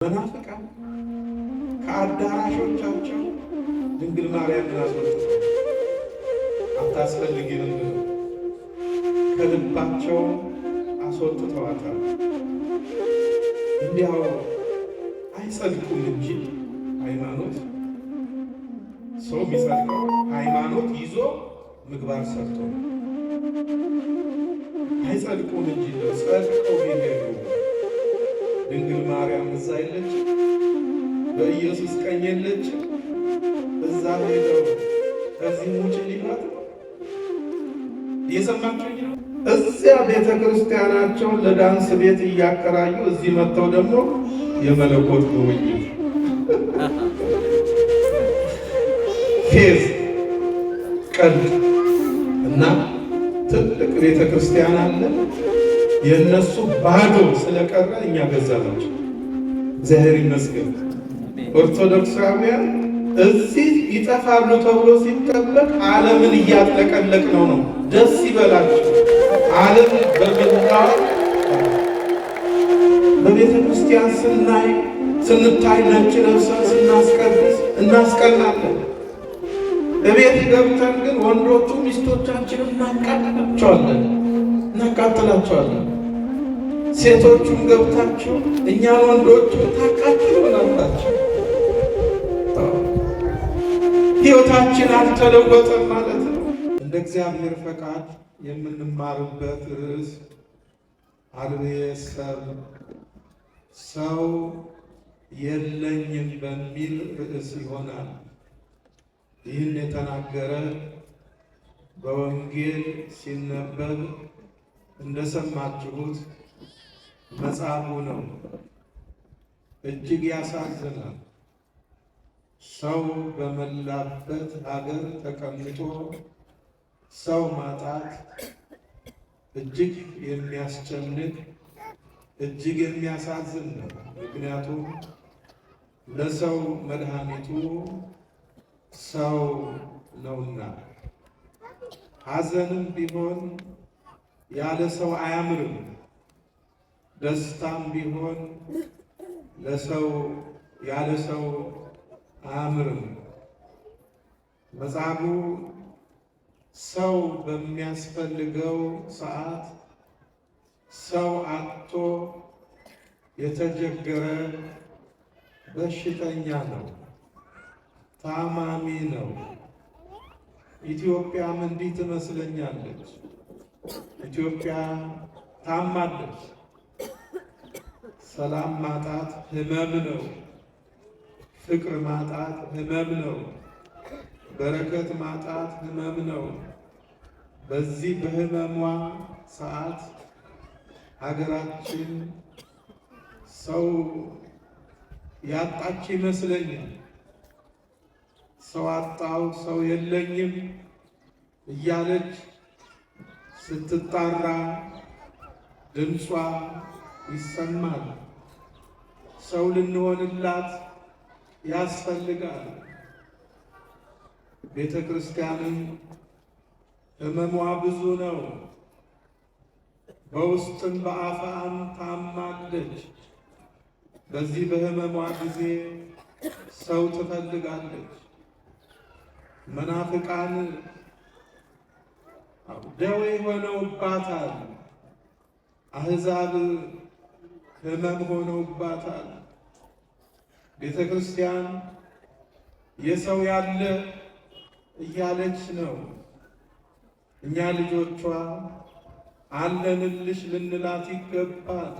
መናፍቃን ከአዳራሾቻቸው ድንግል ማርያምን አስወጥተው አታስፈልጊንም ብለው ከልባቸው አስወጥተዋታል። እንዲያው አይጸድቁም እንጂ ሃይማኖት ሰው የሚጸድቀው ሃይማኖት ይዞ ምግባር ሰርቶ አይጸድቁም እንጂ ጸድቀው ቢሄዱ ድንግል ማርያም እዛ የለች፣ በኢየሱስ ቀኝ የለች። እዛ ሄደው ከዚህ ውጭ ሊባት እየሰማችሁኝ ነው። እዚያ ቤተ ክርስቲያናቸውን ለዳንስ ቤት እያከራዩ እዚህ መጥተው ደግሞ የመለኮት ጉብኝት ፌዝ ቀልድ እና ትልቅ ቤተ ክርስቲያን አለ። የእነሱ ባዶ ስለቀረ እኛ ገዛናቸው። እግዚአብሔር ይመስገን። ኦርቶዶክሳውያን እዚህ ይጠፋሉ ተብሎ ሲጠበቅ ዓለምን እያጥለቀለቅ ነው። ደስ ይበላቸው። ዓለም በመላው በቤተ ክርስቲያን ስንታይ ነጭ ለብሰን ስናስቀድስ እናስቀናለን። እቤት ገብተን ግን ወንዶቹ ሚስቶቻችንን እናቃጥላቸዋለን። ሴቶቹም ገብታችሁ እኛን ወንዶቹ ታቃጥሉናላችሁ። ሕይወታችን አልተለወጠም ማለት ነው። እንደ እግዚአብሔር ፈቃድ የምንማርበት ርዕስ አልብየ ሰብ ሰው የለኝም በሚል ርዕስ ይሆናል። ይህን የተናገረ በወንጌል ሲነበብ እንደሰማችሁት መጽሐፉ ነው። እጅግ ያሳዝናል። ሰው በመላበት ሀገር ተቀምጦ ሰው ማጣት እጅግ የሚያስጨንቅ እጅግ የሚያሳዝን ነው። ምክንያቱም ለሰው መድኃኒቱ ሰው ነውና፣ ሐዘንም ቢሆን ያለ ሰው አያምርም። ደስታም ቢሆን ያለ ሰው አያምርም። መጽሐፉ ሰው በሚያስፈልገው ሰዓት ሰው አጥቶ የተቸገረ በሽተኛ ነው፣ ታማሚ ነው። ኢትዮጵያም እንዲህ ትመስለኛለች። ኢትዮጵያ ታማለች። ሰላም ማጣት ሕመም ነው። ፍቅር ማጣት ሕመም ነው። በረከት ማጣት ሕመም ነው። በዚህ በሕመሟ ሰዓት ሀገራችን ሰው ያጣች ይመስለኛል። ሰው አጣው፣ ሰው የለኝም እያለች ስትጣራ ድምጿ ይሰማል። ሰው ልንሆንላት ያስፈልጋል። ቤተ ክርስቲያንም ሕመሟ ብዙ ነው። በውስጥም በአፋም ታማለች። በዚህ በሕመሟ ጊዜ ሰው ትፈልጋለች። መናፍቃን ደዌ ሆነውባታል። አሕዛብ ሕመም ሆነውባታል። ቤተ ክርስቲያን የሰው ያለ እያለች ነው። እኛ ልጆቿ አለንልሽ ልንላት ይገባል።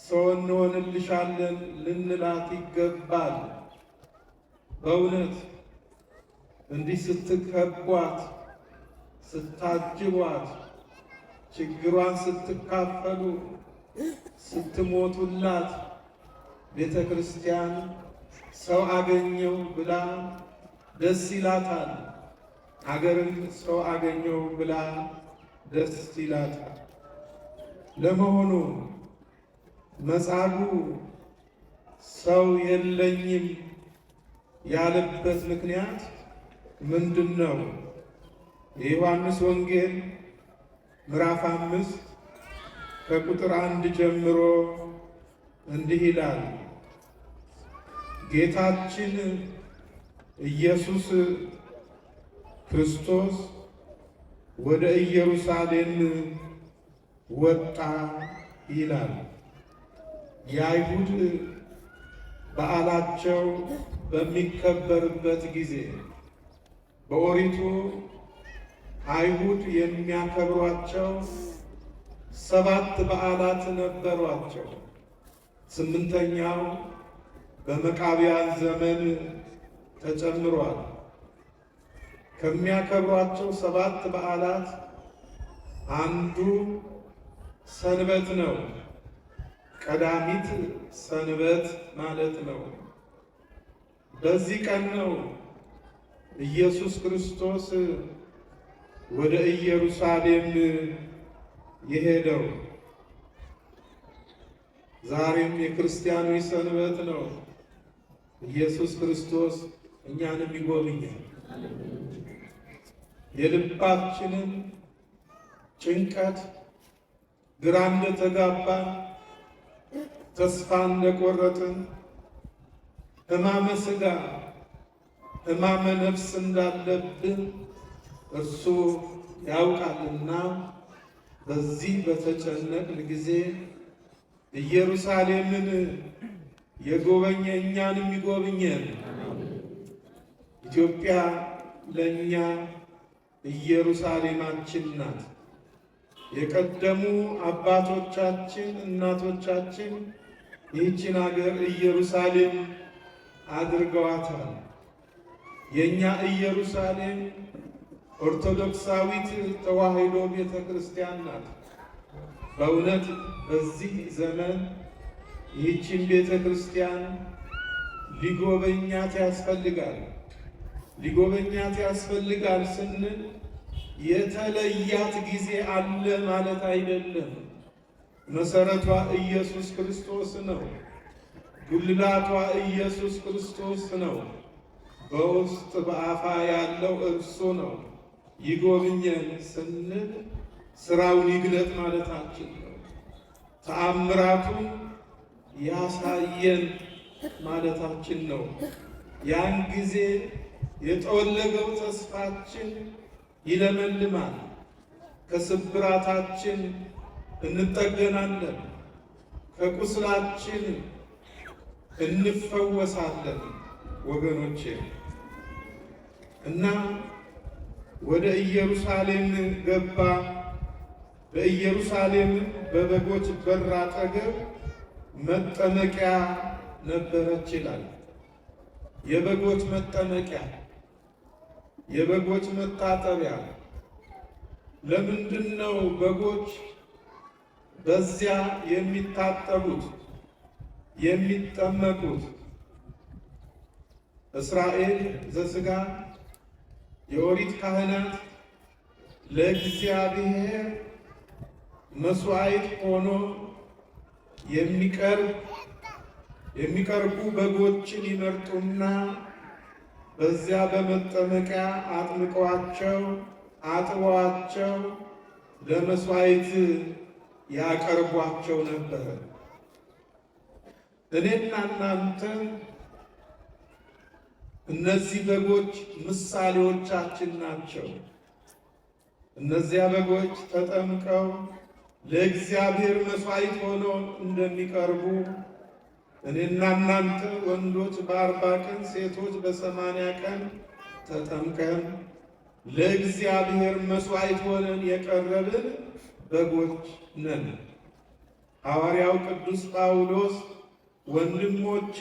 ሰው እንሆንልሻለን ልንላት ይገባል። በእውነት እንዲህ ስትከቧት፣ ስታጅቧት፣ ችግሯን ስትካፈሉ፣ ስትሞቱላት ቤተ ክርስቲያን ሰው አገኘው ብላ ደስ ይላታል። አገርም ሰው አገኘው ብላ ደስ ይላታል። ለመሆኑ መጽሐፉ ሰው የለኝም ያለበት ምክንያት ምንድን ነው? የዮሐንስ ወንጌል ምዕራፍ 5 ከቁጥር 1 ጀምሮ እንዲህ ይላል። ጌታችን ኢየሱስ ክርስቶስ ወደ ኢየሩሳሌም ወጣ ይላል። የአይሁድ በዓላቸው በሚከበርበት ጊዜ በኦሪቱ አይሁድ የሚያከብሯቸው 7 በዓላት ነበሯቸው። 8ኛው በመቃብያን ዘመን ተጨምሯል። ከሚያከብሯቸው 7 በዓላት አንዱ ሰንበት ነው። ቀዳሚት ሰንበት ማለት ነው። በዚህ ቀን ነው ኢየሱስ ክርስቶስ ወደ ኢየሩሳሌም የሄደው። ዛሬም የክርስቲያኖች ሰንበት ነው። ኢየሱስ ክርስቶስ እኛንም ይጎብኛል። የልባችንን ጭንቀት፣ ግራ እንደተጋባን፣ ተስፋ እንደቆረጥን፣ ሕማመ ሥጋ ሕማመ ነፍስ እንዳለብን እርሱ ያውቃልና በዚህ በተጨነቅን ጊዜ ኢየሩሳሌምን የጎበኘ እኛንም ይጎብኘን። ኢትዮጵያ ለእኛ ኢየሩሳሌማችን ናት። የቀደሙ አባቶቻችን እናቶቻችን ይህችን አገር ኢየሩሳሌም አድርገዋታል። የእኛ ኢየሩሳሌም ኦርቶዶክሳዊት ተዋሕዶ ቤተ ክርስቲያን ናት። በእውነት በዚህ ዘመን ይህችን ቤተ ክርስቲያን ሊጎበኛት ያስፈልጋል። ሊጎበኛት ያስፈልጋል ስንል የተለያት ጊዜ አለ ማለት አይደለም። መሰረቷ ኢየሱስ ክርስቶስ ነው። ጉልላቷ ኢየሱስ ክርስቶስ ነው። በውስጥ በአፋ ያለው እርሱ ነው። ይጎብኘን ስንል ስራውን ይግለጥ ማለታችን ነው። ተአምራቱን ያሳየን ማለታችን ነው። ያን ጊዜ የጠወለገው ተስፋችን ይለመልማል። ከስብራታችን እንጠገናለን፣ ከቁስላችን እንፈወሳለን። ወገኖቼ እና ወደ ኢየሩሳሌም ገባ። በኢየሩሳሌም በበጎች በር አጠገብ መጠመቂያ ነበረች ይላል። የበጎች መጠመቂያ፣ የበጎች መታጠቢያ። ለምንድን ነው በጎች በዚያ የሚታጠቡት የሚጠመቁት? እስራኤል ዘሥጋ የኦሪት ካህናት ለእግዚአብሔር መሥዋዕት ሆኖ የሚቀርቡ በጎችን ይመርጡና በዚያ በመጠመቂያ አጥምቀዋቸው አጥበዋቸው ለመሥዋዕት ያቀርቧቸው ነበር። እኔና እናንተ እነዚህ በጎች ምሳሌዎቻችን ናቸው። እነዚያ በጎች ተጠምቀው ለእግዚአብሔር መሥዋዕት ሆነው እንደሚቀርቡ እኔና እናንተ ወንዶች በ40 ቀን ሴቶች በ80 ቀን ተጠምቀን ለእግዚአብሔር መሥዋዕት ሆነን የቀረብን በጎች ነን። ሐዋርያው ቅዱስ ጳውሎስ ወንድሞቼ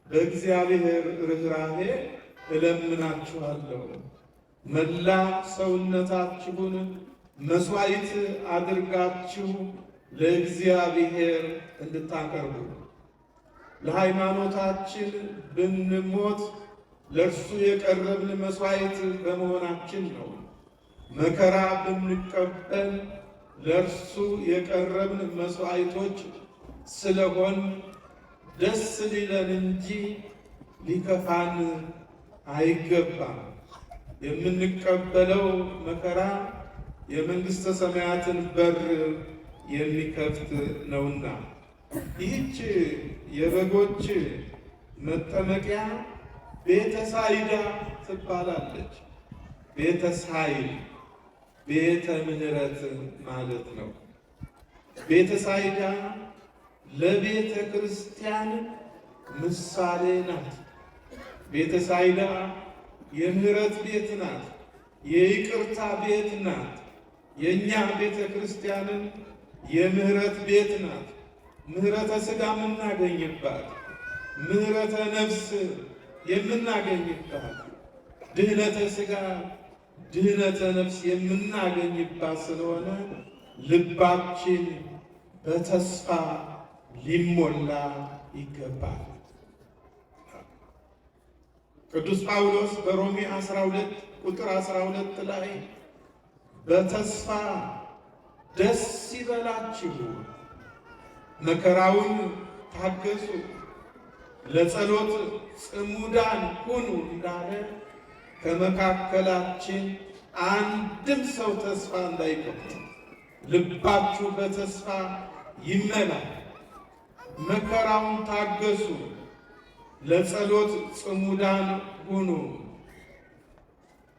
በእግዚአብሔር ርኅራኄ እለምናችኋለሁ መላ ሰውነታችሁን መሥዋዕት አድርጋችሁ ለእግዚአብሔር እንድታቀርቡ፣ ለሃይማኖታችን ብንሞት ለእርሱ የቀረብን መሥዋዕት በመሆናችን ነው። መከራ ብንቀበል ለእርሱ የቀረብን መሥዋዕቶች ስለሆን ደስ ሊለን እንጂ ሊከፋን አይገባም። የምንቀበለው መከራ የመንግሥተ ሰማያትን በር የሚከፍት ነውና ይህች የበጎች መጠመቂያ ቤተ ሳይዳ ትባላለች። ቤተ ሳይል ቤተ ምሕረት ማለት ነው። ቤተ ሳይዳ ለቤተ ክርስቲያን ምሳሌ ናት። ቤተ ሳይዳ የምሕረት ቤት ናት። የይቅርታ ቤት ናት። የእኛ ቤተ ክርስቲያንን የምሕረት ቤት ናት። ምሕረተ ሥጋ የምናገኝባት፣ ምሕረተ ነፍስ የምናገኝባት፣ ድህነተ ሥጋ ድህነተ ነፍስ የምናገኝባት ስለሆነ ልባችን በተስፋ ሊሞላ ይገባል። ቅዱስ ጳውሎስ በሮሜ 12 ቁጥር 12 ላይ በተስፋ ደስ ይበላችሁ፣ መከራውን ታገሱ፣ ለጸሎት ጽሙዳን ሁኑ እንዳለ ከመካከላችን አንድም ሰው ተስፋ እንዳይቆርጥ ልባችሁ በተስፋ ይመላ፣ መከራውን ታገሱ፣ ለጸሎት ጽሙዳን ሁኑ።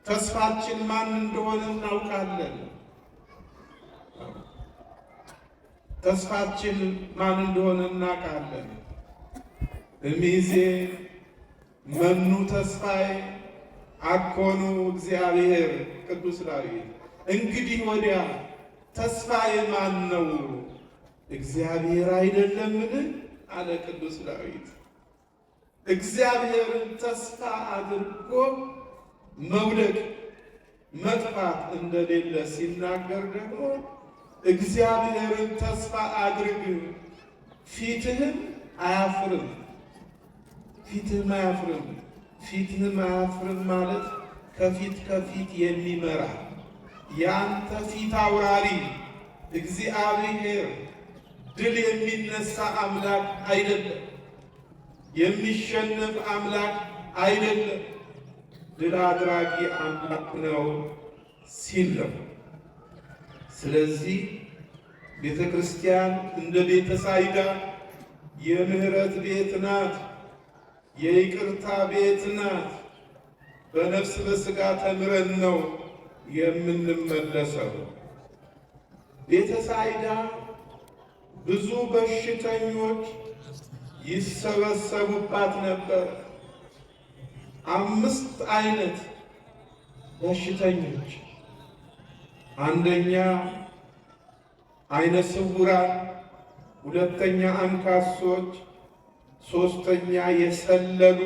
ተስፋችን ማን እንደሆነ እናውቃለን። ተስፋችን ማን እንደሆነ እናውቃለን። እሚዜ መኑ ተስፋዬ አኮኑ እግዚአብሔር ቅዱስ ዳዊት። እንግዲህ ወዲያ ተስፋዬ ማን ነው? እግዚአብሔር አይደለምን? አለ ቅዱስ ዳዊት። እግዚአብሔርን ተስፋ አድርጎ መውደቅ መጥፋት እንደሌለ ሲናገር ደግሞ እግዚአብሔርን ተስፋ አድርግ ፊትህም አያፍርም። ፊትህም አያፍርም። ፊትህም አያፍርም ማለት ከፊት ከፊት የሚመራ ያንተ ፊት አውራሪ እግዚአብሔር ድል የሚነሳ አምላክ አይደለም። የሚሸነፍ አምላክ አይደለም። ድል አድራጊ አምላክ ነው ሲል ነው። ስለዚህ ቤተ ክርስቲያን እንደ ቤተ ሳይዳ የምህረት ቤት ናት፣ የይቅርታ ቤት ናት። በነፍስ በሥጋ ተምረን ነው የምንመለሰው። ቤተ ሳይዳ ብዙ በሽተኞች ይሰበሰቡባት ነበር። 5 አይነት በሽተኞች፣ አንደኛ አይነ ስውራን፣ ሁለተኛ አንካሶች፣ ሶስተኛ የሰለሉ፣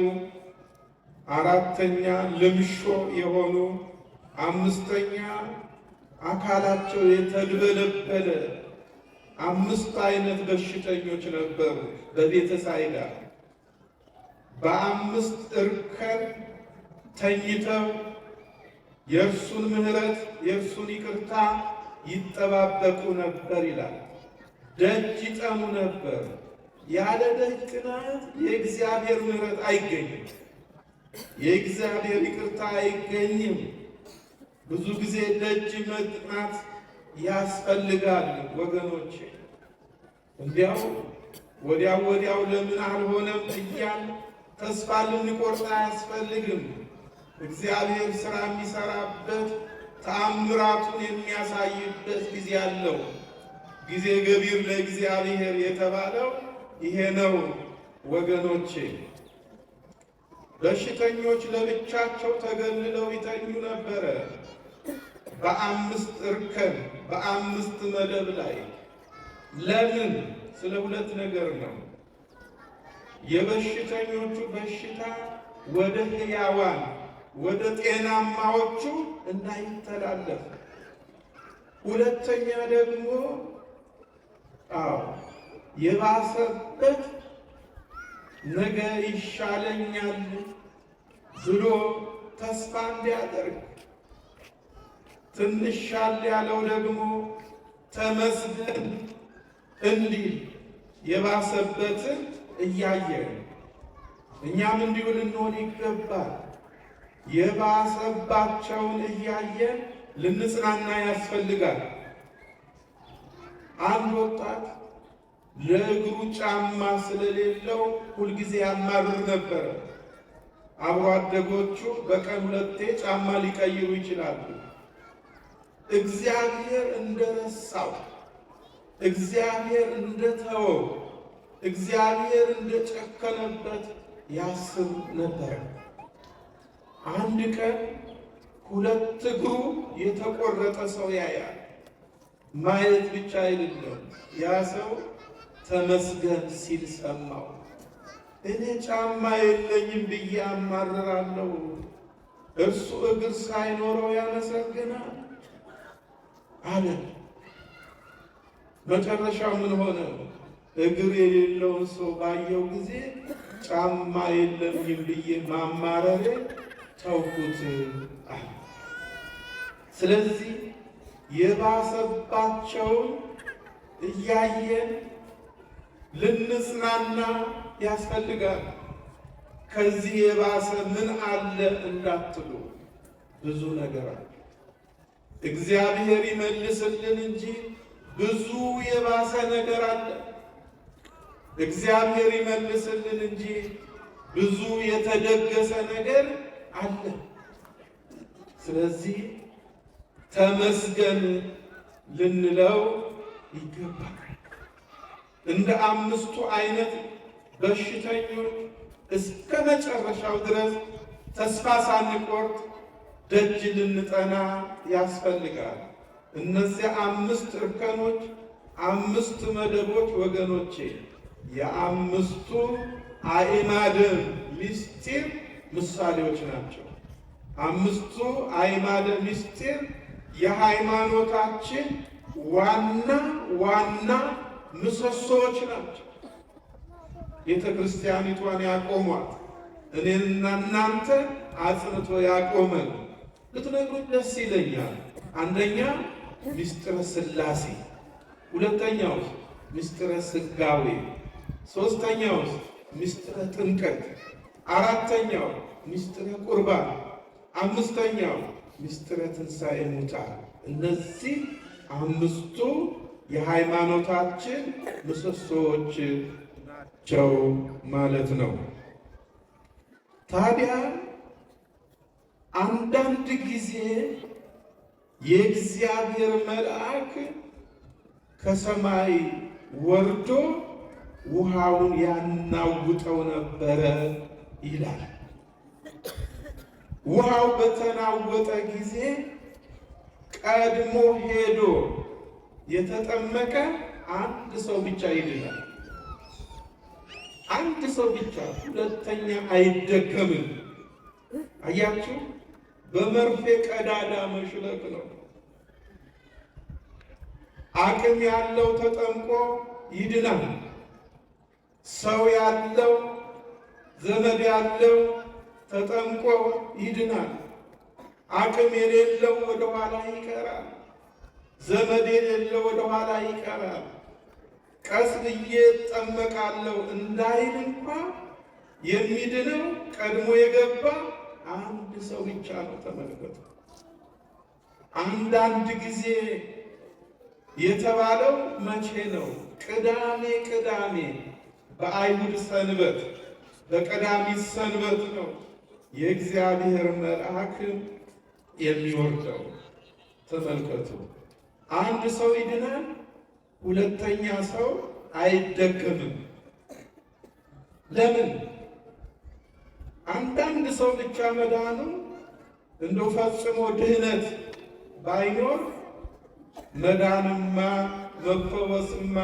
አራተኛ ልምሾ የሆኑ፣ አምስተኛ አካላቸው የተድበለበለ 5 አይነት በሽተኞች ነበሩ በቤተ ሳይዳ። በ5 እርከን ተኝተው የእርሱን ምሕረት የእርሱን ይቅርታ ይጠባበቁ ነበር ይላል። ደጅ ይጠኑ ነበር። ያለ ደጅ ጥናት የእግዚአብሔር ምሕረት አይገኝም፣ የእግዚአብሔር ይቅርታ አይገኝም። ብዙ ጊዜ ደጅ መጥናት ያስፈልጋል ወገኖቼ። እንዲያው ወዲያው ለምን አልሆነም እያል ተስፋ ልንቆርጥ አያስፈልግም። እግዚአብሔር ሥራ የሚሠራበት ተአምራቱን የሚያሳይበት ጊዜ አለው። ጊዜ ገቢር ለእግዚአብሔር የተባለው ይሄ ነው ወገኖቼ። በሽተኞች ለብቻቸው ተገልለው ይተኙ ነበረ። በ5 እርከን በ5 መደብ ላይ። ለምን? ስለ 2 ነገር ነው። የበሽተኞቹ በሽታ ወደ ሕያዋን ወደ ጤናማዎቹ እንዳይተላለፍ፣ ሁለተኛ ደግሞ የባሰበት ነገ ይሻለኛል ብሎ ተስፋ እንዲያደርግ፣ ትንሽ ሻል ያለው ደግሞ ተመስገን እንዲል የባሰበትን እያየ እኛም እንዲሁ ልንሆን ይገባል። የባሰባቸውን እያየን ልንጽናና ያስፈልጋል። አንድ ወጣት ለእግሩ ጫማ ስለሌለው ሁልጊዜ ያማርር ነበረ። አብሮ አደጎቹ በቀን 2 ጫማ ሊቀይሩ ይችላሉ። እግዚአብሔር እንደረሳው፣ እግዚአብሔር እንደተወው፣ እግዚአብሔር እንደጨከነበት ያስብ ነበር። አንድ ቀን 2 እግሩ የተቆረጠ ሰው ያያል። ማየት ብቻ አይደለም፣ ያ ሰው ተመስገን ሲል ሰማው። እኔ ጫማ የለኝም ብዬ አማርራለሁ፣ እርሱ እግር ሳይኖረው ያመሰግናል አለ። መጨረሻው ምን ሆነ? እግር የሌለውን ሰው ባየው ጊዜ ጫማ የለኝም ብዬ ማማረሬ ተውኩት አለ። ስለዚህ የባሰባቸውን እያየን ልንጽናና ያስፈልጋል። ከዚህ የባሰ ምን አለ እንዳትሉ፣ ብዙ ነገር አለ። እግዚአብሔር ይመልስልን እንጂ ብዙ የባሰ ነገር አለ። እግዚአብሔር ይመልስልን እንጂ ብዙ የተደገሰ ነገር አለ። ስለዚህ ተመስገን ልንለው ይገባል። እንደ 5ቱ አይነት በሽተኞች እስከ መጨረሻው ድረስ ተስፋ ሳንቆርጥ ደጅ ልንጠና ያስፈልጋል። እነዚያ 5 እርከኖች፣ 5 መደቦች ወገኖቼ የ5ቱ አዕማደ ምስጢር ምሳሌዎች ናቸው። 5ቱ አዕማደ ምስጢር የሃይማኖታችን ዋና ዋና ምሰሶዎች ናቸው። ቤተ ክርስቲያኒቷን ያቆሟት እኔንና እናንተ አጽንቶ ያቆመን ልትነግሩኝ ደስ ይለኛል። አንደኛ ምስጢረ ሥላሴ፣ ሁለተኛው ምስጢረ ሥጋዌ፣ ሦስተኛው ምስጢረ ጥምቀት፣ አራተኛው ምስጢረ ቁርባን፣ አምስተኛው ምስጢረ ትንሣኤ ሙታን። እነዚህ 5ቱ የሃይማኖታችን ምሰሶዎች ናቸው ማለት ነው። ታዲያ አንዳንድ ጊዜ የእግዚአብሔር መልአክ ከሰማይ ወርዶ ውሃውን ያናውጠው ነበረ ይላል። ውሃው በተናወጠ ጊዜ ቀድሞ ሄዶ የተጠመቀ አንድ ሰው ብቻ ይድናል። አንድ ሰው ብቻ፣ ሁለተኛ አይደገምም። አያችሁ፣ በመርፌ ቀዳዳ መሽለክ ነው። አቅም ያለው ተጠምቆ ይድናል። ሰው ያለው ዘመድ ያለው ተጠምቆ ይድናል። አቅም የሌለው ወደ ኋላ ይቀራል። ዘመድ የሌለው ወደ ኋላ ይቀራል። ቀስ ብዬ እጠመቃለሁ እንዳይል እንኳ የሚድነው ቀድሞ የገባ አንድ ሰው ብቻ ነው። ተመልከቱ። አንዳንድ ጊዜ የተባለው መቼ ነው? ቅዳሜ ቅዳሜ በአይሁድ ሰንበት በቀዳሚት ሰንበት ነው የእግዚአብሔር መልአክ የሚወርደው። ተመልከቱ። አንድ ሰው ይድናል፣ ሁለተኛ ሰው አይደገምም። ለምን? አንዳንድ ሰው ብቻ መዳኑ እንደው ፈጽሞ ድህነት ባይኖር መዳንማ መፈወስማ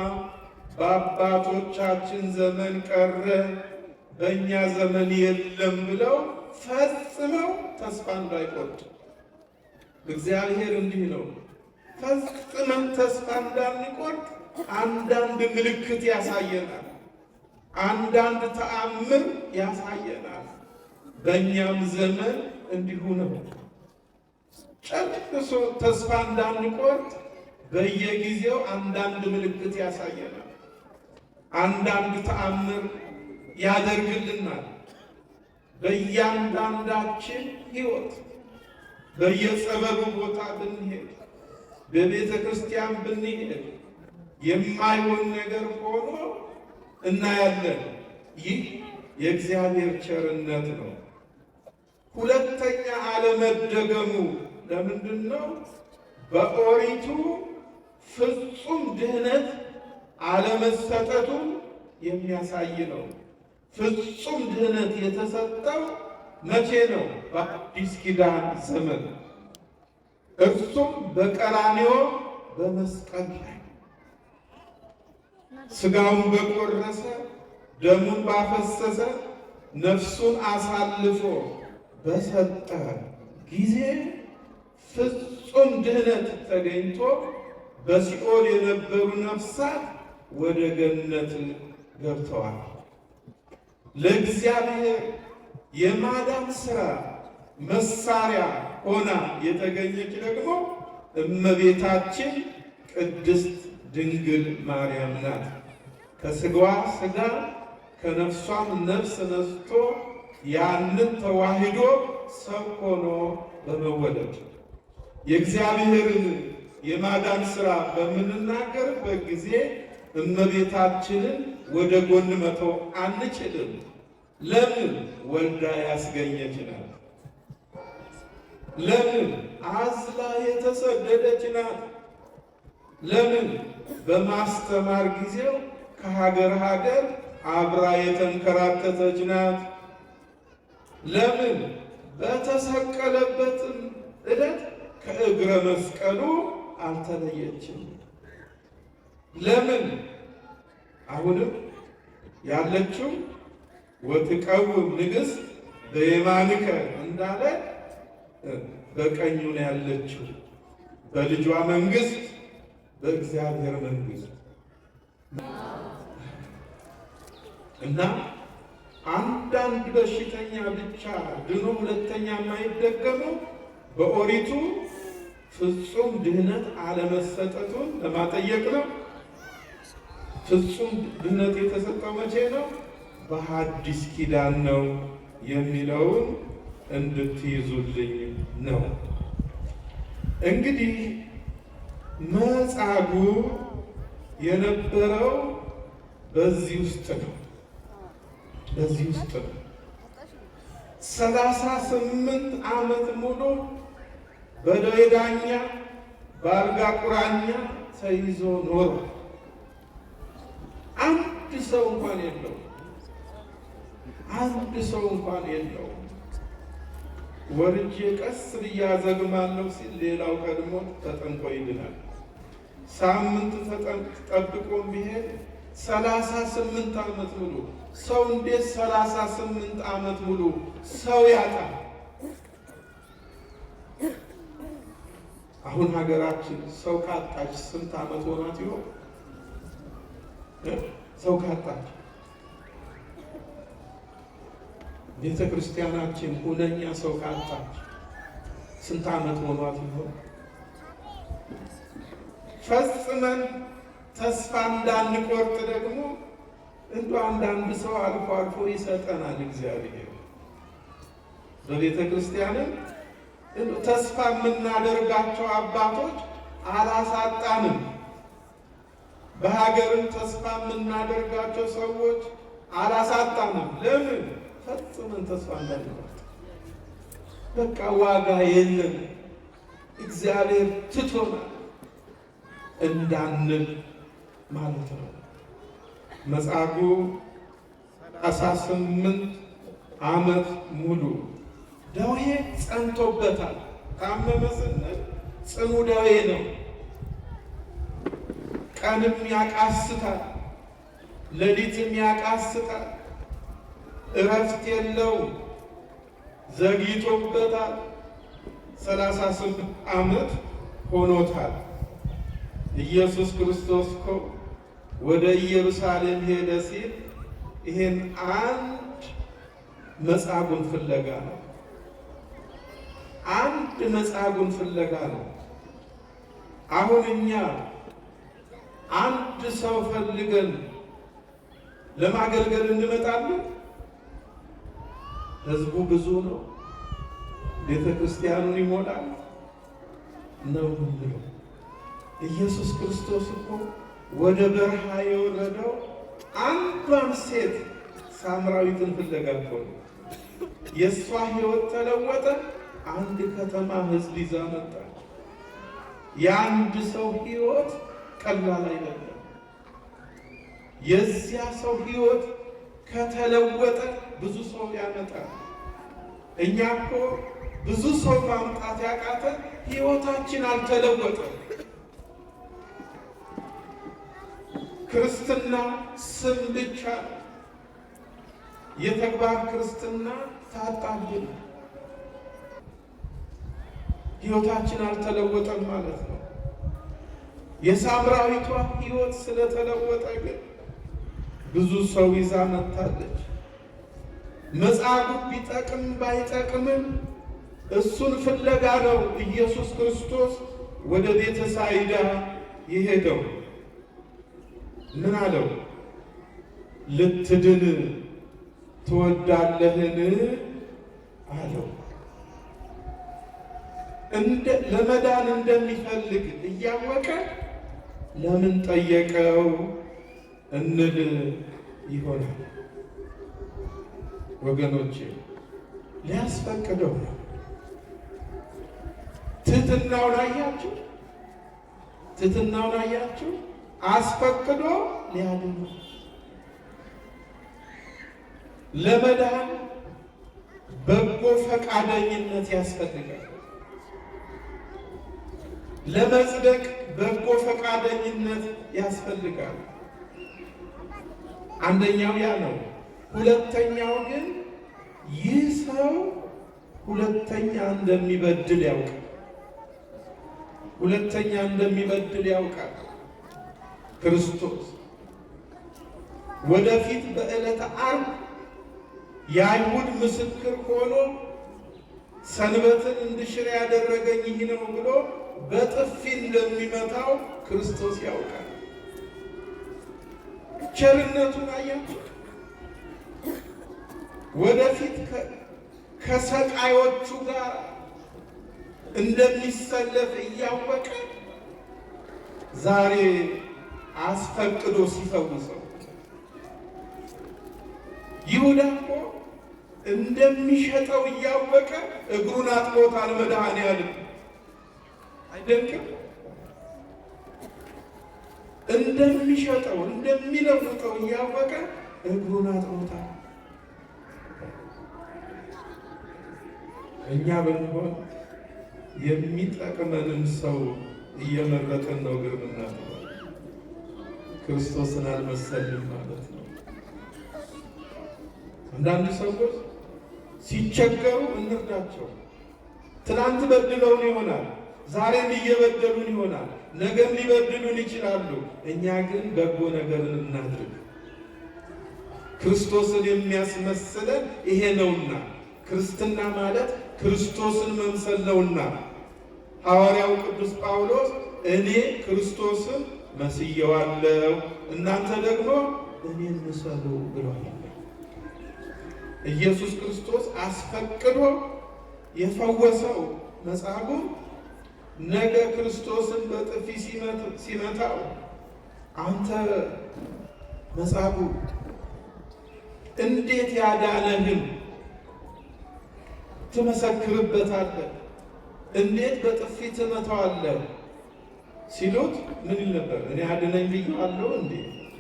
በአባቶቻችን ዘመን ቀረ፣ በእኛ ዘመን የለም ብለው ፈጽመው ተስፋ እንዳይቆርጡ እግዚአብሔር እንዲህ ነው። ፈጽመን ተስፋ እንዳንቆርጥ አንዳንድ ምልክት ያሳየናል፣ አንዳንድ ተአምር ያሳየናል። በእኛም ዘመን እንዲሁ ነው። ጨርሶ ተስፋ እንዳንቆርጥ በየጊዜው አንዳንድ ምልክት ያሳየናል፣ አንዳንድ ተአምር ያደርግልናል። በእያንዳንዳችን ሕይወት በየጸበሉ ቦታ ብንሄድ፣ በቤተ ክርስቲያን ብንሄድ የማይሆን ነገር ሆኖ እናያለን። ይህ የእግዚአብሔር ቸርነት ነው። ሁለተኛ አለመደገሙ ለምንድን ነው? በኦሪቱ ፍጹም ድህነት አለመሰጠቱን የሚያሳይ ነው። ፍጹም ድህነት የተሰጠው መቼ ነው? በአዲስ ኪዳን ዘመን፣ እርሱም በቀራንዮ በመስቀል ላይ ሥጋውን በቆረሰ ደሙን ባፈሰሰ ነፍሱን አሳልፎ በሰጠ ጊዜ ፍጹም ድህነት ተገኝቶ በሲኦል የነበሩ ነፍሳት ወደ ገነት ገብተዋል። ለእግዚአብሔር የማዳን ሥራ መሳሪያ ሆና የተገኘች ደግሞ እመቤታችን ቅድስት ድንግል ማርያም ናት። ከሥጋዋ ሥጋ ከነፍሷም ነፍስ ነስቶ ያንን ተዋህዶ ሰው ሆኖ በመወለድ የእግዚአብሔርን የማዳን ሥራ በምንናገርበት ጊዜ እመቤታችንን ወደ ጎን መተው አንችልም። ለምን? ወልዳ ያስገኘች ናት። ለምን? አዝላ የተሰደደች ናት። ለምን? በማስተማር ጊዜው ከሀገር ሀገር አብራ የተንከራተተች ናት። ለምን? በተሰቀለበትም ዕለት ከእግረ መስቀሉ አልተለየችም። ለምን? አሁንም ያለችው ወትቀውም ንግሥት በየማንከ እንዳለ በቀኙ ነው ያለችው፣ በልጇ መንግሥት፣ በእግዚአብሔር መንግሥት እና አንዳንድ በሽተኛ ብቻ ድኖ ሁለተኛ የማይደገመው በኦሪቱ ፍጹም ድህነት አለመሰጠቱን ለማጠየቅ ነው። ፍጹም ድህነት የተሰጠው መቼ ነው? በሐዲስ ኪዳን ነው የሚለውን እንድትይዙልኝ ነው። እንግዲህ መጻጉዕ የነበረው በዚህ ውስጥ ነው። በዚህ ውስጥ ነው 38 ዓመት ሙሉ በደዌ ዳኛ በአልጋ ቁራኛ ተይዞ ኖሮ አንድ ሰው እንኳን የለው። አንድ ሰው እንኳን የለው። ወርጄ ቀስ ብዬ አዘግማለሁ ሲል ሌላው ቀድሞ ተጠንቆ ይድናል። ሳምንት ጠብቆም ቢሄድ 38 ዓመት ሙሉ ሰው እንዴት 38 ዓመት ሙሉ ሰው ያጣል? አሁን ሀገራችን ሰው ካጣች ስንት ዓመት ሆናት ይሆን? ሰው ካጣች ቤተ ክርስቲያናችን ሁነኛ ሰው ካጣች ስንት ዓመት ሆኗት ይሆን? ፈጽመን ተስፋ እንዳንቆርጥ ደግሞ እንደ አንዳንድ ሰው አልፎ አልፎ ይሰጠናል እግዚአብሔር። በቤተ ክርስቲያንም ተስፋ የምናደርጋቸው አባቶች አላሳጣንም። በሀገርም ተስፋ የምናደርጋቸው ሰዎች አላሳጣንም። ለምን? ፈጽመን ተስፋ እንዳንቆርጥ። በቃ ዋጋ የለም እግዚአብሔር ትቶናል እንዳንል ማለት ነው። መጻጉዕ 38 ዓመት ሙሉ ደዌ ጸንቶበታል። ታመመ ስንል ጽኑ ደዌ ነው። ቀንም ያቃስታል፣ ሌሊትም ያቃስታል። እረፍት የለውም። ዘግይቶበታል። 38 ዓመት ሆኖታል። ኢየሱስ ክርስቶስ እኮ ወደ ኢየሩሳሌም ሄደ ሲል ይሄን አንድ መጻጉዕን ፍለጋ ነው። አንድ መጻጉዕን ፍለጋ ነው። አሁን እኛ አንድ ሰው ፈልገን ለማገልገል እንመጣለን። ህዝቡ ብዙ ነው። ቤተ ክርስቲያኑን ይሞላል ነው ብሎ ኢየሱስ ክርስቶስ እኮ ወደ በረሃ የወረደው አንዷን ሴት ሳምራዊትን ፍለጋ እኮ ነው። የእሷ ሕይወት ተለወጠ። አንድ ከተማ ሕዝብ ይዛ መጣ። የአንድ ሰው ሕይወት ቀላል አይደለም። የዚያ ሰው ሕይወት ከተለወጠ ብዙ ሰው ያመጣል። እኛ እኮ ብዙ ሰው ማምጣት ያቃተ ሕይወታችን አልተለወጠም። ክርስትና ስም ብቻ፣ የተግባር ክርስትና ታጣብን። ሕይወታችን አልተለወጠም ማለት ነው። የሳምራዊቷ ሕይወት ስለተለወጠ ግን ብዙ ሰው ይዛ መጥታለች። መጽሐፉ ቢጠቅም ባይጠቅምም እሱን ፍለጋ ነው ኢየሱስ ክርስቶስ ወደ ቤተ ሳይዳ የሄደው። ምን አለው? ልትድን ትወዳለህን አለው። ለመዳን እንደሚፈልግ እያወቀ ለምን ጠየቀው እንል ይሆናል። ወገኖቼ ሊያስፈቅደው ነው። ትሕትናውን አያችሁ? ትሕትናውን አያችሁ? አስፈቅዶ ሊያድን ነው። ለመዳን በጎ ፈቃደኝነት ያስፈልጋል። ለመጽደቅ በጎ ፈቃደኝነት ያስፈልጋል። አንደኛው ያ ነው። ሁለተኛው ግን ይህ ሰው ሁለተኛ እንደሚበድል ያውቃል። ሁለተኛ እንደሚበድል ያውቃል። ክርስቶስ ወደፊት በዕለተ ዓርብ የአይሁድ ምስክር ሆኖ ሰንበትን እንድሽር ያደረገኝ ይህ ነው ብሎ በጥፊ እንደሚመታው ክርስቶስ ያውቃል። ቸርነቱን አያችሁ? ወደፊት ከሰቃዮቹ ጋር እንደሚሰለፍ እያወቀ ዛሬ አስፈቅዶ ሲፈውሰው፣ ይሁዳ እኮ እንደሚሸጠው እያወቀ እግሩን አጥቦታል። መድኃኔዓለም አይደንቅም? እንደሚሸጠው እንደሚለውጠው እያወቀ እግሩን አጥቦታል። እኛ ብንሆን የሚጠቅመንን ሰው እየመረጥን ነው እግር ምናጥበው። ክርስቶስን አልመሰልም ማለት ነው። አንዳንድ ሰዎች ሲቸገሩ እንርዳቸው። ትናንት በድለውን ይሆናል፣ ዛሬም እየበደሉን ይሆናል፣ ነገም ሊበድሉን ይችላሉ። እኛ ግን በጎ ነገርን እናድርግ። ክርስቶስን የሚያስመስለን ይሄ ነውና፣ ክርስትና ማለት ክርስቶስን መምሰል ነውና ሐዋርያው ቅዱስ ጳውሎስ እኔ ክርስቶስን መስየዋለሁ፣ እናንተ ደግሞ እኔን ምሰሉ ብሏል። ኢየሱስ ክርስቶስ አስፈቅዶ የፈወሰው መጻጉዕ ነገ ክርስቶስን በጥፊ ሲመታው አንተ መጻጉዕ እንዴት ያዳነህን ትመሰክርበታለህ? እንዴት በጥፊ ትመታዋለህ? ሲሉት ምን ይል ነበር? እኔ አድነኝ ብዬዋለሁ እንዴ?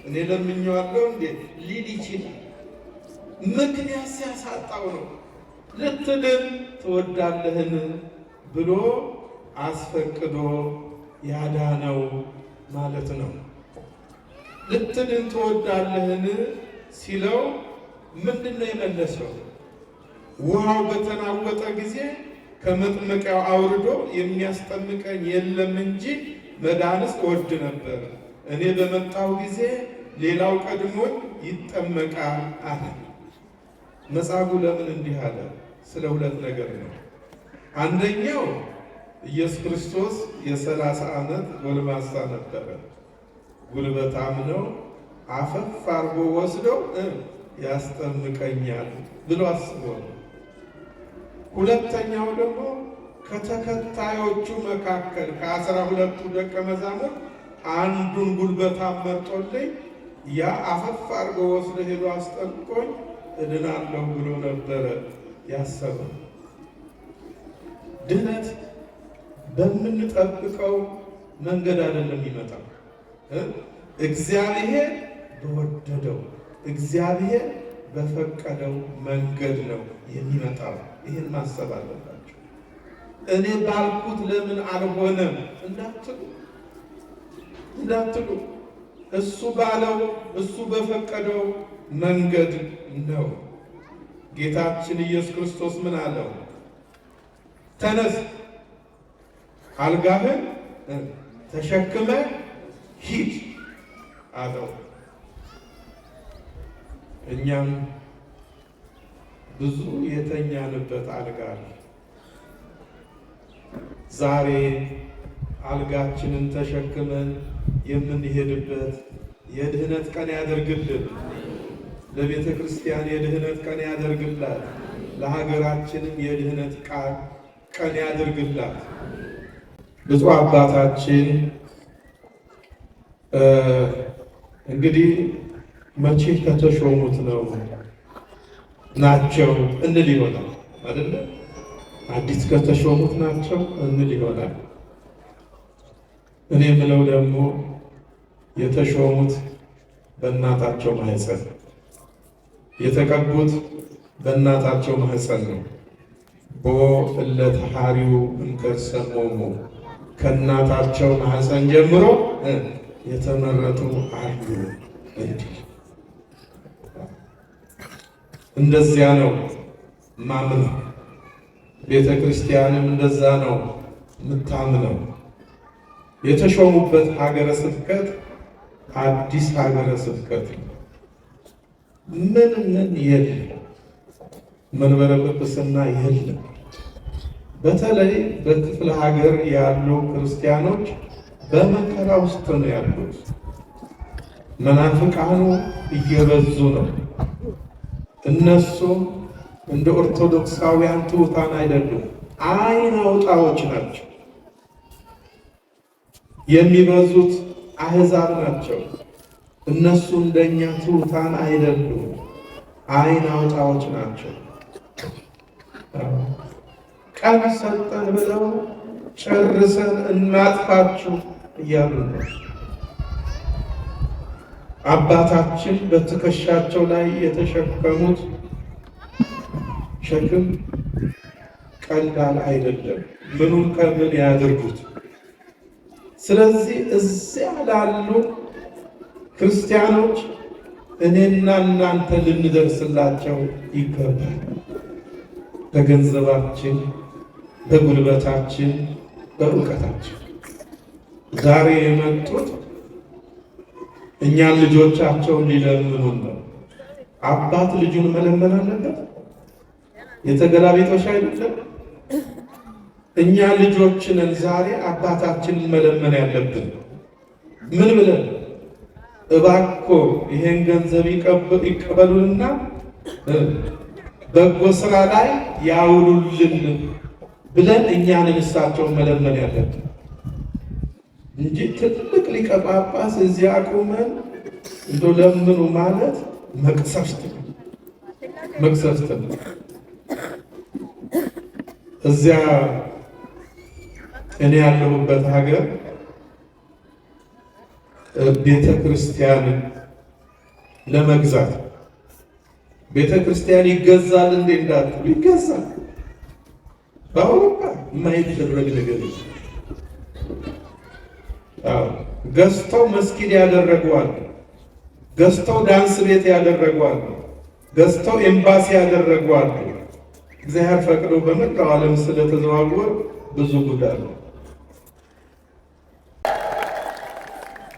እኔ ለምኜዋለሁ እንዴ ሊል ይችላል። ምክንያት ሲያሳጣው ነው። ልትድን ትወዳለህን ብሎ አስፈቅዶ ያዳነው ማለት ነው። ልትድን ትወዳለህን ሲለው ምንድን ነው የመለሰው? ውሃው በተናወጠ ጊዜ ከመጥመቂያው አውርዶ የሚያስጠምቀኝ የለም እንጂ መዳንስ እወድ ነበር። እኔ በመጣው ጊዜ ሌላው ቀድሞኝ ይጠመቃል አለ። መጻጉዕ ለምን እንዲህ አለ? ስለ ሁለት ነገር ነው። አንደኛው ኢየሱስ ክርስቶስ የ30 ዓመት ጎልማሳ ነበረ። ጉልበታም ነው። አፈፍ አርጎ ወስደው ያስጠምቀኛል ብሎ አስቦ ነው። ሁለተኛው ደግሞ ከተከታዮቹ መካከል ከ12ቱ ደቀ መዛሙርት አንዱን ጉልበታም መርጦልኝ ያ አፈፍ አድርጎ ወስዶ ሄዶ አስጠብቆኝ እድናለሁ ብሎ ነበረ ያሰበው። ድነት በምንጠብቀው መንገድ አይደለም ይመጣው። እግዚአብሔር በወደደው እግዚአብሔር በፈቀደው መንገድ ነው የሚመጣው። ይህን ማሰብ አለባቸው። እኔ ባልኩት ለምን አልሆነም እንዳትሉ እሱ ባለው እሱ በፈቀደው መንገድ ነው። ጌታችን ኢየሱስ ክርስቶስ ምን አለው? ተነስ፣ አልጋህን ተሸክመ ሂድ አለው። እኛም ብዙ የተኛንበት አልጋ አለ። ዛሬ አልጋችንን ተሸክመን የምንሄድበት የድህነት ቀን ያደርግልን። ለቤተ ክርስቲያን የድህነት ቀን ያደርግላት። ለሀገራችንም የድህነት ቀን ያደርግላት። ብፁዕ አባታችን እንግዲህ መቼ ከተሾሙት ነው ናቸው እንል ይሆናል አይደለ? አዲስ ከተሾሙት ናቸው እንል ይሆናል። እኔ የምለው ደግሞ የተሾሙት በእናታቸው ማህፀን፣ የተቀቡት በእናታቸው ማህፀን ነው። ቦ እለት ሐሪው እንከሰሞሙ ከእናታቸው ማህፀን ጀምሮ የተመረጡ አሉ እንዲል እንደዚያ ነው ማምነው። ቤተ ክርስቲያንም እንደዛ ነው የምታምነው። የተሾሙበት ሀገረ ስብከት አዲስ ሀገረ ስብከት ምን የለም፣ መንበረ ጵጵስና የለም። በተለይ በክፍለ ሀገር ያሉ ክርስቲያኖች በመከራ ውስጥ ነው ያሉት። መናፍቃኑ እየበዙ ነው። እነሱም እንደ ኦርቶዶክሳውያን ትሑታን አይደሉም፣ ዓይን አውጣዎች ናቸው። የሚበዙት አሕዛብ ናቸው። እነሱ እንደኛ ትሑታን አይደሉም፣ ዓይን አውጣዎች ናቸው። ቀን ሰጠን ብለው ጨርሰን እናጥፋችሁ እያሉ ነው። አባታችን በትከሻቸው ላይ የተሸከሙት ሸክም ቀላል አይደለም። ምኑን ከምን ያድርጉት። ስለዚህ እዚያ ላሉ ክርስቲያኖች እኔና እናንተ ልንደርስላቸው ይገባል። በገንዘባችን፣ በጉልበታችን፣ በእውቀታችን ዛሬ የመጡት እኛን ልጆቻቸውን ሊለምኑን ነው። አባት ልጁን መለመን አለበት? የተገላቢጦሽ አይደለም። እኛ ልጆችንን ዛሬ አባታችንን መለመን ያለብን ምን ብለን? እባክዎ ይሄን ገንዘብ ይቀበሉንና በጎ ስራ ላይ ያውሉልን ብለን እኛንን እሳቸውን መለመን ያለብን እንጂ ትልቅ ሊቀ ጳጳስ እዚያ አቁመን እንደው ለምኑ ማለት መቅሰፍት ነው። እዚያ እኔ ያለሁበት ሀገር ቤተ ክርስቲያን ለመግዛት ቤተ ክርስቲያን ይገዛል እንዴ እንዳትሉ፣ ይገዛል። በአውሮፓ የማይደረግ ነገር ገዝተው መስጊድ ያደረገዋል፣ ገዝተው ዳንስ ቤት ያደረገዋል፣ ገዝተው ኤምባሲ ያደረገዋል። እግዚአብሔር ፈቅዶ በመላው ዓለም ስለተዘዋወር ብዙ ጉዳይ ነው።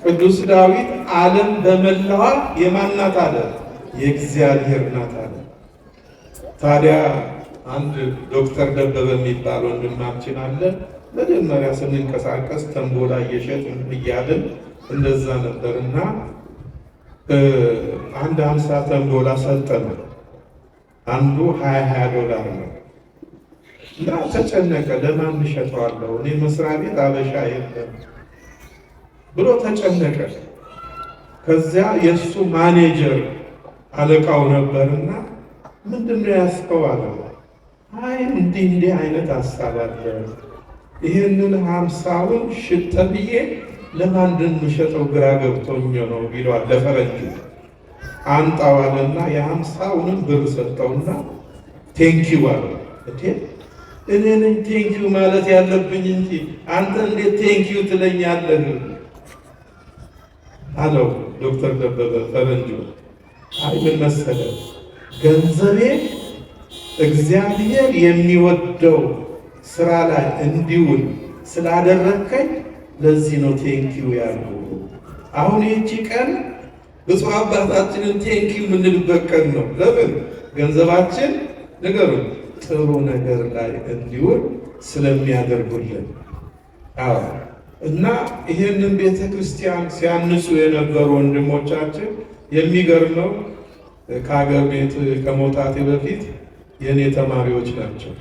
ቅዱስ ዳዊት ዓለም በመላዋ የማን ናት አለ? የእግዚአብሔር ናት አለ። ታዲያ አንድ ዶክተር ደበበ የሚባል ወንድማችን አለ። መጀመሪያ ስንንቀሳቀስ ተንቦላ እየሸጥን እያልን እንደዛ ነበርና አንድ 50 ተንቦላ ሰጠን። አንዱ $20 ነው እና ተጨነቀ። ለማን እሸጠዋለሁ? እኔ መስሪያ ቤት አበሻ የለም፣ ብሎ ተጨነቀ። ከዚያ የእሱ ማኔጀር አለቃው ነበርና ምንድነው ያስከዋለው? አይ እንዲህ አይነት ሀሳብ አለ፣ ይህንን 50ውን ሽጥ ብዬ ለማን እንደምሸጠው ግራ ገብቶኝ ነው ይለዋል ለፈረንጁ። አንጣዋልና የ50ውንም ብር ሰጠውና ቴንኪው አለው። እኔ ነኝ ቴንኪው ማለት ያለብኝ እንጂ አንተ እንዴት ቴንኪው ትለኛለህ አለው ዶክተር ደበበ ፈረንጁ። አይ ምን መሰለህ ገንዘቤ እግዚአብሔር የሚወደው ስራ ላይ እንዲውል ስላደረከኝ ለዚህ ነው ቴንኪው ያለው። አሁን ይህቺ ቀን ብፁዕ አባታችንን ቴንኪው የምንልበት ቀን ነው። ለምን? ገንዘባችን ነገሩ ጥሩ ነገር ላይ እንዲውል ስለሚያደርጉልን። አዎ እና ይህንን ቤተ ክርስቲያን ሲያንሱ የነበሩ ወንድሞቻችን የሚገርመው ከሀገር ቤት ከመውጣቴ በፊት የኔ ተማሪዎች ናቸው።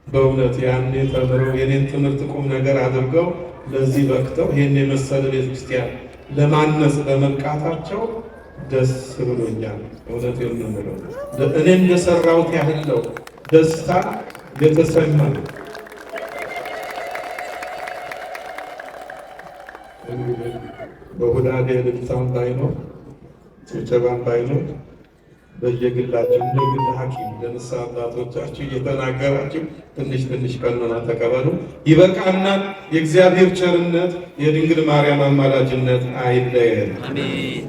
በእውነት ያኔ ተምረው የኔን ትምህርት ቁም ነገር አድርገው ለዚህ በቅተው ይህን የመሰለ ቤተክርስቲያን ለማነጽ በመብቃታቸው ደስ ብሎኛል። እውነት የምንለው እኔ እንደሰራሁት ያህል ነው ደስታ የተሰማኝ። በሁዳዴ ልብሳን ባይኖር ጭብጨባን ባይኖር በየግላችሁ እንደ ግል ሐኪም ለንስሐ አባቶቻችሁ እየተናገራችሁ ትንሽ ቀኖና ተቀበሉ። ይበቃናል። የእግዚአብሔር ቸርነት የድንግል ማርያም አማላጅነት አይለየን። አሜን።